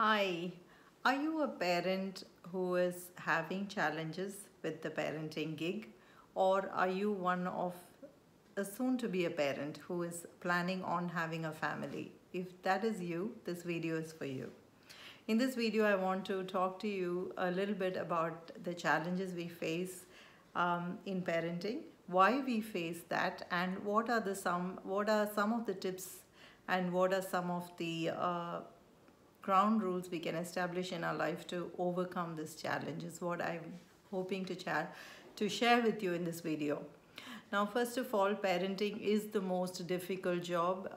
Hi, are you a parent who is having challenges with the parenting gig, or are you one of a soon to be a parent who is planning on having a family? If that is you, this video is for you. In this video, I want to talk to you a little bit about the challenges we face in parenting, why we face that, and what are some of the tips and what are some of the ground rules we can establish in our life to overcome this challenge is what I'm hoping to share with you in this video. Now, first of all, parenting is the most difficult job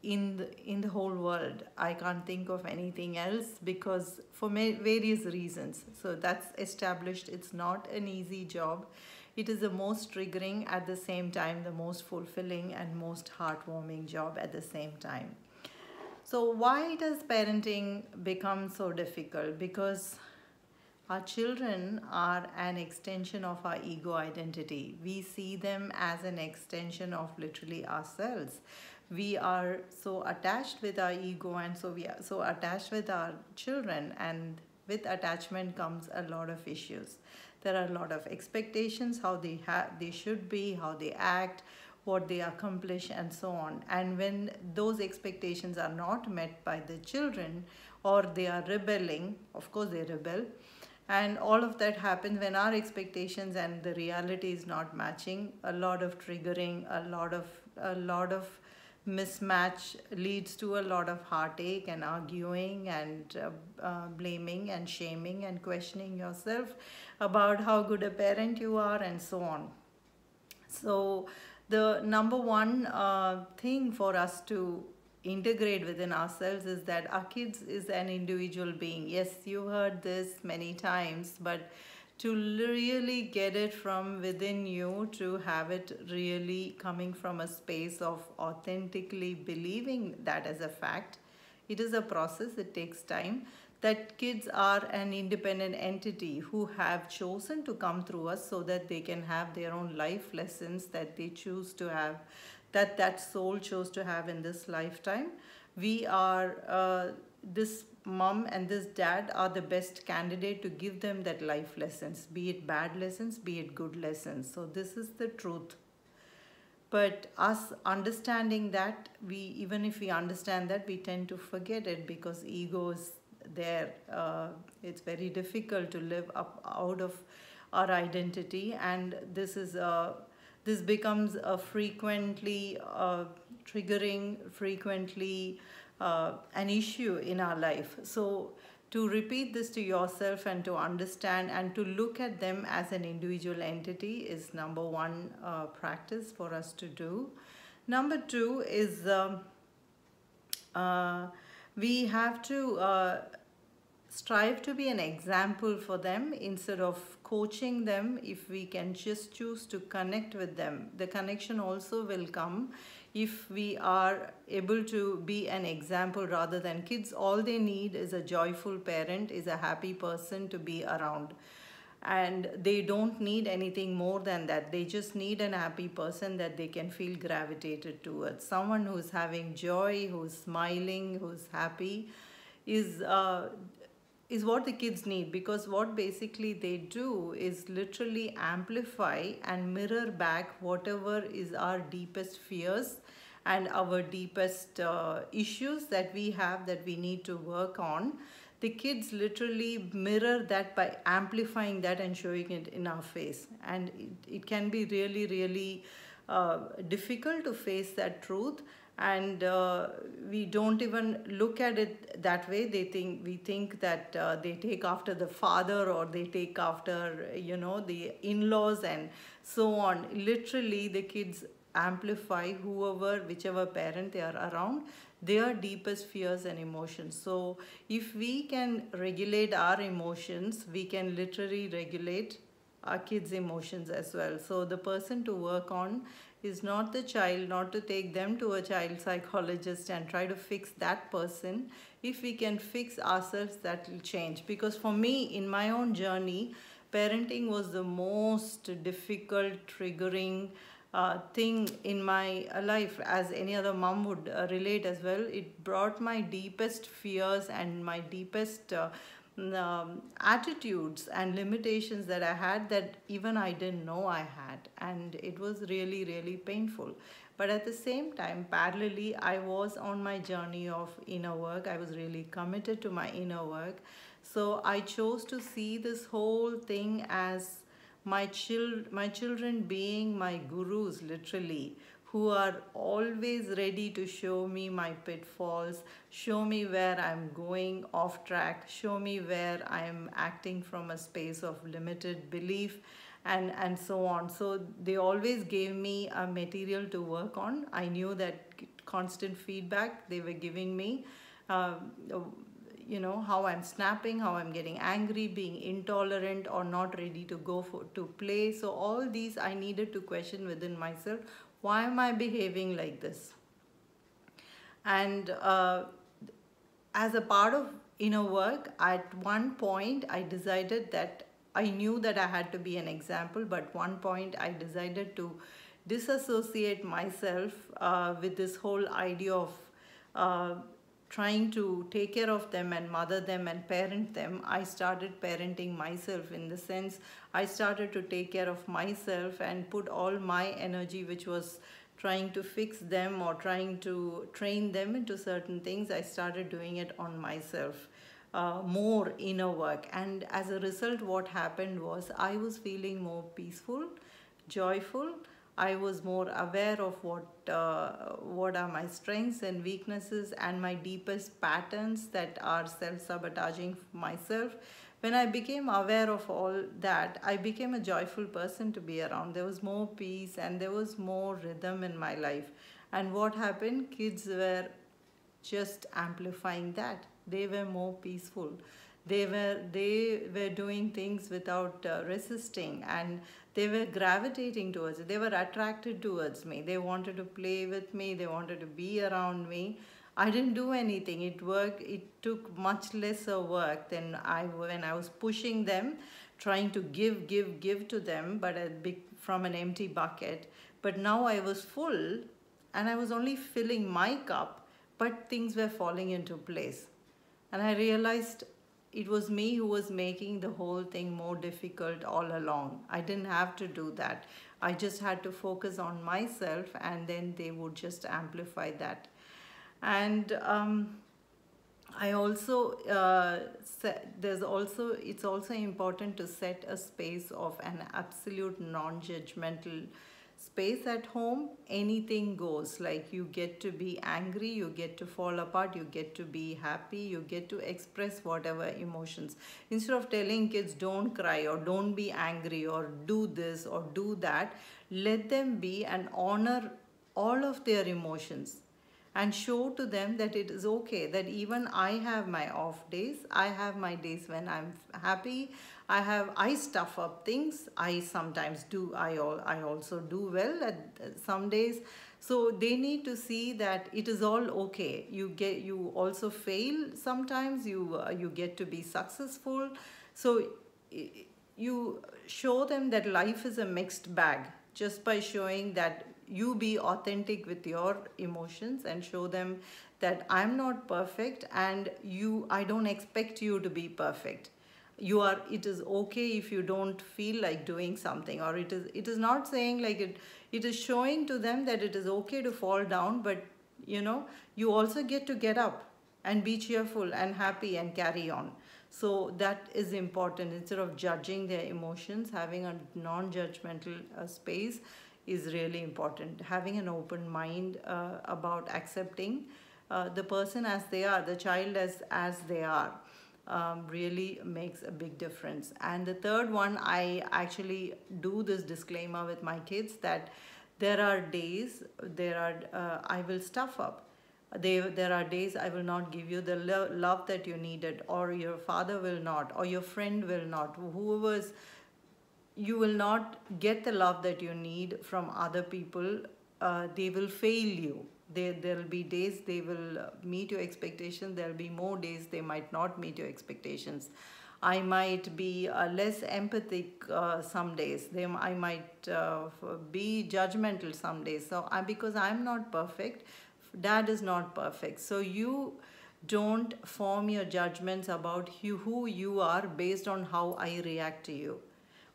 in the whole world. I can't think of anything else because for various reasons. So that's established. It's not an easy job. It is the most triggering, at the same time the most fulfilling and most heartwarming job at the same time. So why does parenting become so difficult? Because our children are an extension of our ego identity. We see them as an extension of literally ourselves. We are so attached with our ego, and so we are so attached with our children, and with attachment comes a lot of issues. There are a lot of expectations, how they should be, how they act, what they accomplish, and so on. And when those expectations are not met by the children, or they are rebelling, of course they rebel, and all of that happens when our expectations and the reality is not matching. A lot of triggering, a lot of mismatch leads to a lot of heartache and arguing and blaming and shaming and questioning yourself about how good a parent you are, and so on. So the number one thing for us to integrate within ourselves is that our kids is an individual being. Yes, you heard this many times, but to really get it from within you, to have it really coming from a space of authentically believing that as a fact, it is a process, it takes time. That kids are an independent entity who have chosen to come through us so that they can have their own life lessons that they choose to have, that soul chose to have in this lifetime. We are, this mom and this dad are the best candidate to give them that life lessons, be it bad lessons, be it good lessons. So this is the truth. But us understanding that, even if we understand that, we tend to forget it because ego is there. It's very difficult to live up out of our identity, and this becomes a frequently triggering, frequently an issue in our life. So to repeat this to yourself and to understand and to look at them as an individual entity is number one practice for us to do. Number two is we have to strive to be an example for them instead of coaching them. If we can just choose to connect with them, the connection also will come if we are able to be an example rather than kids. All they need is a joyful parent, is a happy person to be around, and they don't need anything more than that. They just need an happy person that they can feel gravitated towards. Someone who's having joy, who's smiling, who's happy is what the kids need, because what basically they do is literally amplify and mirror back whatever is our deepest fears and our deepest issues that we have, that we need to work on. The kids literally mirror that by amplifying that and showing it in our face, and it can be really, really difficult to face that truth. And we don't even look at it that way. We think that they take after the father, or they take after the in-laws and so on. Literally the kids amplify whichever parent they are around, their deepest fears and emotions. So if we can regulate our emotions, we can literally regulate our kids' emotions as well. So the person to work on is not the child, not to take them to a child psychologist and try to fix that person. If we can fix ourselves, that will change. Because for me, in my own journey, parenting was the most difficult, triggering, thing in my life, as any other mom would relate as well. It brought my deepest fears and my deepest attitudes and limitations that I had, that even I didn't know I had, and it was really, really painful. But at the same time, parallelly, I was on my journey of inner work. I was really committed to my inner work. So I chose to see this whole thing as my children being my gurus, literally, who are always ready to show me my pitfalls, show me where I'm going off track, show me where I'm acting from a space of limited belief, and so on. So they always gave me a material to work on. I knew that constant feedback they were giving me, uh, how I'm snapping, how I'm getting angry, being intolerant or not ready to to play. So all these I needed to question within myself. Why am I behaving like this? And as a part of inner work, at one point I decided that I knew that I had to be an example, but one point I decided to disassociate myself with this whole idea of uh, trying to take care of them and mother them and parent them. I started parenting myself, in the sense I started to take care of myself and put all my energy, which was trying to fix them or trying to train them into certain things. I started doing it on myself, more inner work. And as a result, what happened was I was feeling more peaceful, joyful. I was more aware of what are my strengths and weaknesses and my deepest patterns that are self-sabotaging myself. When I became aware of all that, I became a joyful person to be around. There was more peace and there was more rhythm in my life. And what happened? Kids were just amplifying that. They were more peaceful. They were doing things without resisting, and they were gravitating towards it. They were attracted towards me. They wanted to play with me. They wanted to be around me. I didn't do anything. It worked. It took much lesser work than when I was pushing them, trying to give to them, but from an empty bucket. But now I was full, and I was only filling my cup, but things were falling into place. And I realized it was me who was making the whole thing more difficult all along. I didn't have to do that. I just had to focus on myself, and then they would just amplify that. And I also it's also important to set a space of an absolute non-judgmental space at home. Anything goes. Like, you get to be angry, you get to fall apart, you get to be happy, you get to express whatever emotions. Instead of telling kids don't cry or don't be angry or do this or do that, let them be and honor all of their emotions, and show to them that it is okay, that even I have my off days. I have my days when I'm happy. I stuff up things. I sometimes do. I also do well at some days. So they need to see that it is all okay. You also fail sometimes. You get to be successful. So you show them that life is a mixed bag, just by showing that you be authentic with your emotions, and show them that I'm not perfect, and I don't expect you to be perfect. It is okay if you don't feel like doing something, or it is not saying like it is showing to them that it is okay to fall down, but you also get to get up and be cheerful and happy and carry on. So that is important. Instead of judging their emotions, having a non-judgmental space is really important. Having an open mind about accepting the person as they are, the child as they are, really makes a big difference. And the third one, I actually do this disclaimer with my kids, that there are days, I will stuff up. There are days I will not give you the love that you needed, or your father will not, or your friend will not, whoever's. You will not get the love that you need from other people. They will fail you. There'll be days they will meet your expectations. There'll be more days they might not meet your expectations. I might be less empathic some days. I might be judgmental some days. So because I'm not perfect, dad is not perfect. So you don't form your judgments about who you are based on how I react to you.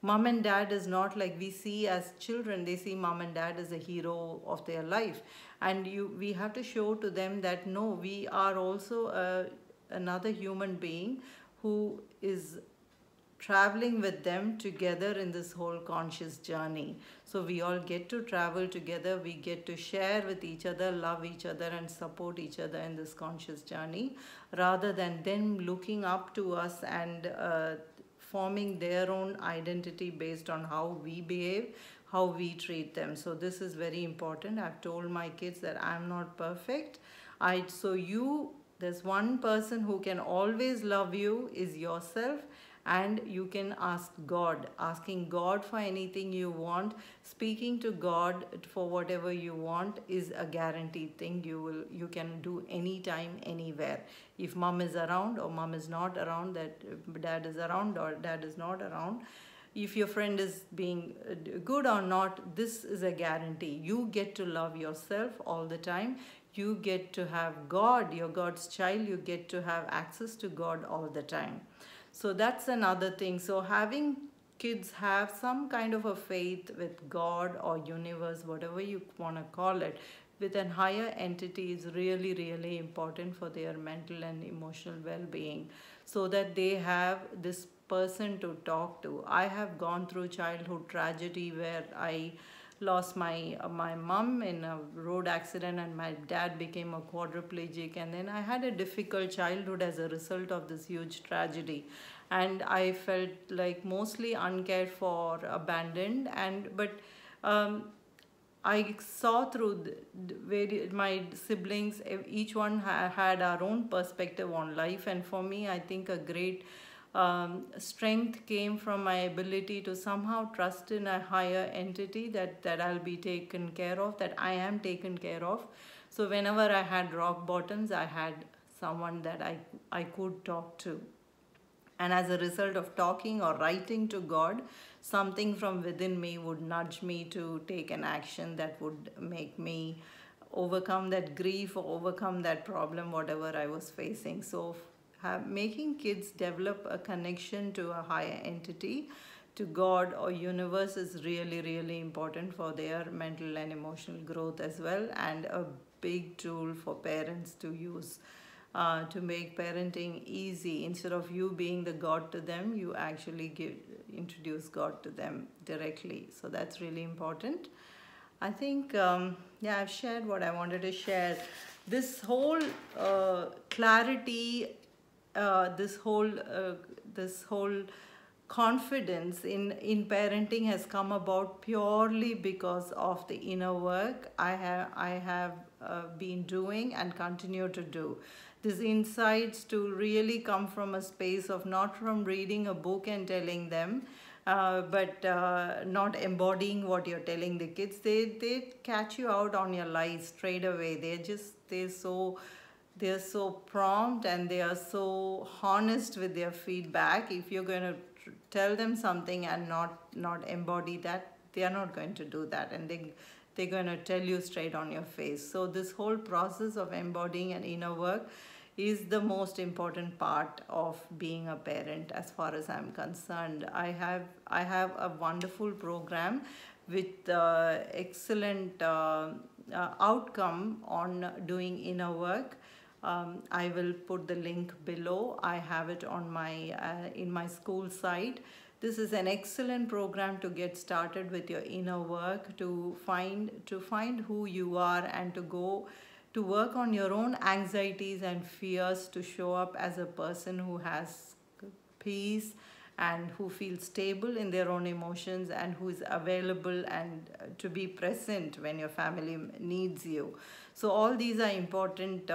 Mom and dad is not like we see as children. They see mom and dad as a hero of their life, and we have to show to them that no, we are also another human being who is traveling with them together in this whole conscious journey. So we all get to travel together, we get to share with each other, love each other, and support each other in this conscious journey, rather than them looking up to us and forming their own identity based on how we behave, how we treat them. So this is very important. I've told my kids that I'm not perfect. There's one person who can always love you is yourself, and you can ask God. Asking God for anything you want, speaking to God for whatever you want is a guaranteed thing. You can do anytime, anywhere. If mom is around or mom is not around, that dad is around or dad is not around. If your friend is being good or not, this is a guarantee. You get to love yourself all the time. You get to have God, you're God's child. You get to have access to God all the time. So that's another thing. So having kids have some kind of a faith with God or universe, whatever you want to call it, with a higher entity is really, really important for their mental and emotional well-being, so that they have this person to talk to. I have gone through childhood tragedy where I lost my mom in a road accident, and my dad became a quadriplegic, and then I had a difficult childhood as a result of this huge tragedy, and I felt like mostly uncared for, abandoned, but I saw through my siblings, each one had our own perspective on life, and for me, I think a great strength came from my ability to somehow trust in a higher entity that I'll be taken care of, that I am taken care of. So whenever I had rock bottoms, I had someone that I could talk to. And as a result of talking or writing to God, something from within me would nudge me to take an action that would make me overcome that grief or overcome that problem, whatever I was facing. So making kids develop a connection to a higher entity, to God or universe, is really, really important for their mental and emotional growth as well, and a big tool for parents to use. To make parenting easy. Instead of you being the God to them, you actually introduce God to them directly. So that's really important. I think, I've shared what I wanted to share. This whole clarity, this whole confidence in parenting has come about purely because of the inner work I have been doing and continue to do. These insights to really come from a space of not from reading a book and telling them, but not embodying what you're telling the kids. They catch you out on your lies straight away. They're so prompt, and they are so honest with their feedback. If you're going to tell them something and not embody that, they are not going to do that, and they're going to tell you straight on your face. So this whole process of embodying an inner work is the most important part of being a parent, as far as I'm concerned. I have a wonderful program with excellent outcome on doing inner work. I will put the link below. I have it on my in my school site. This is an excellent program to get started with your inner work, to find who you are, and to go to work on your own anxieties and fears, to show up as a person who has peace and who feels stable in their own emotions, and who is available and to be present when your family needs you. So all these are important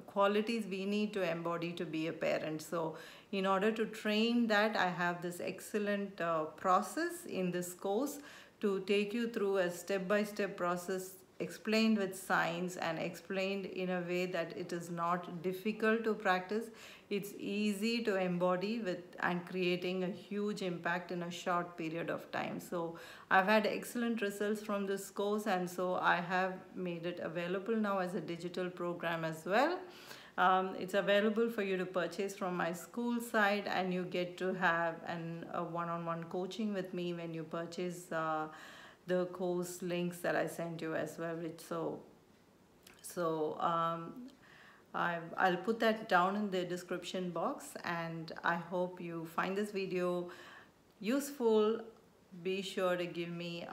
qualities we need to embody to be a parent. So in order to train that, I have this excellent process in this course to take you through a step-by-step process explained with science and explained in a way that it is not difficult to practice. It's easy to embody with and creating a huge impact in a short period of time. So I've had excellent results from this course, and so I have made it available now as a digital program as well. It's available for you to purchase from my school site, and you get to have a one-on-one coaching with me when you purchase the course links that I sent you as well. I'll put that down in the description box, and I hope you find this video useful. Be sure to give me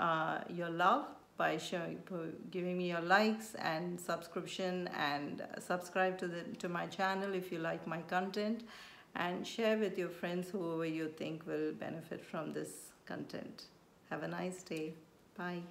your love by giving me your likes and subscription, and subscribe to my channel if you like my content, and share with your friends whoever you think will benefit from this content. Have a nice day. Bye.